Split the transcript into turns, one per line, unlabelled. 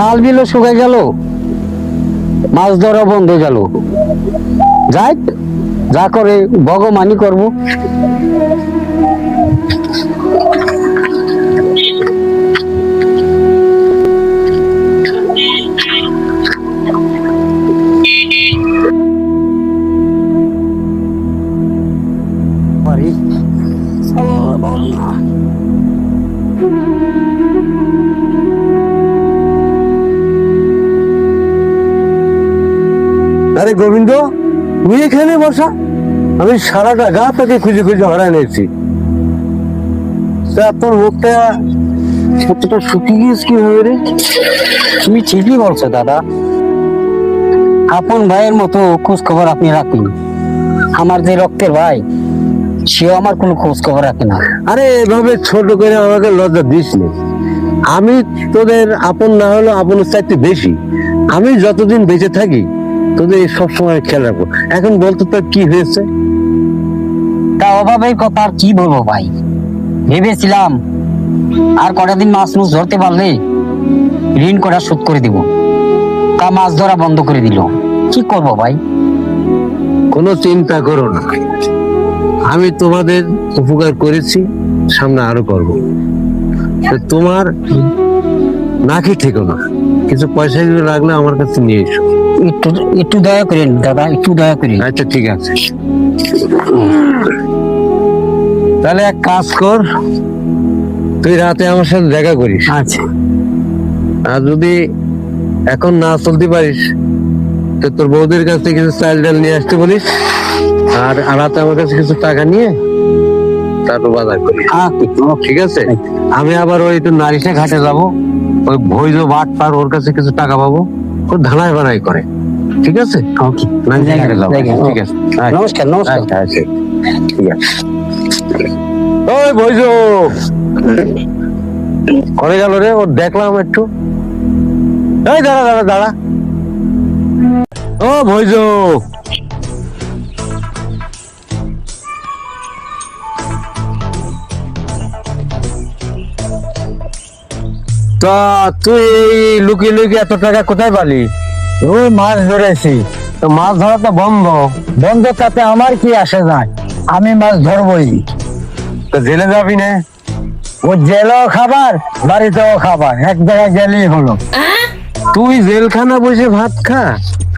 খাল বিলও শুকাই গেল, মাছ ধরা বন্ধ হয়ে গেল। যাই, যা করে ভগবানই করবো। পারি।
আরে গোবিন্দ, তুই এখানে বসা? আমি সারাটা গা থেকে খুঁজে খুঁজে হারাই নিয়েছি। তা তোর মুখটা কতটা শুকিয়ে গিয়েছে কিভাবে রে?
তুমি ঠিকই বলছো দাদা, আপন ভাইয়ের মতো খোঁজ খবর আপনি রাখেন। আমার যে রক্তের ভাই, সেও আমার কোনো খোঁজ খবর রাখে না।
আরে এভাবে ছোট করে আমাকে লজ্জা দিস নি। আমি তোদের আপন না হলেও আপনের চাইতে বেশি। আমি যতদিন বেঁচে থাকি তোদের সব সময় খেয়াল রাখবো। এখন বলতো তোর কি হয়েছে?
তা অভাবের কথা আর কি বলবো ভাই, ভেবেছিলাম আর কটা দিন মাছ মুছ ধরতে পারলে ঋণ করা শোধ করে দিব। তা মাছ ধরা বন্ধ করে দিল, কি করব ভাই?
কোনো চিন্তা করো না, আমি তোমাদের উপকার করেছি, সামনে আরো করব। তোমার নাকি থেকো না, কিছু পয়সা লাগলে আমার কাছে নিয়ে এসো।
একটু একটু দয়া করেন দাদা, একটু দয়া করেন।
আচ্ছা ঠিক আছে, তাহলে এক কাজ কর, তুই রাতে আমার সাথে দেখা করিস।
আচ্ছা,
আর যদি এখন না চলতে পারিস তো তোর বৌদের কাছ থেকে কিছু চাল ডাল নিয়ে আসতে বলিস। আর রাতে আমার কাছে কিছু টাকা নিয়ে তারপর বাজার করিস। ঠিক আছে? আমি আবার ওই তো নারিশা ঘাটে যাবো, ওই ভৈজ বাট পার ওর কাছে কিছু টাকা পাবো, ও ধানাই বানাই করে। ঠিক আছে? নারিশা ঘাটে যাবো। ঠিক আছে,
নমস্কার নমস্কার।
আচ্ছা আচ্ছা, ঠিক আছে। ওই ভৈজ করে গেল রে, ওর দেখলাম একটু। এই দাঁড়া দাঁড়া দাঁড়া, ও ভৈজ, তা তুই লুকিয়ে লুকিয়ে এত টাকা কোথায় পালি?
ওই মাছ ধরেছি।
তো মাছ ধরা তো বন্ধ।
বন্ধ তাতে আমার কি আসে যায়, আমি মাছ ধরবই।
তো জেলে যাবি না?
ও জেলেও খাবার, বাড়িতেও খাবার, এক জায়গায় গেলেই হলো।
তুই জেলখানা বসে ভাত খা,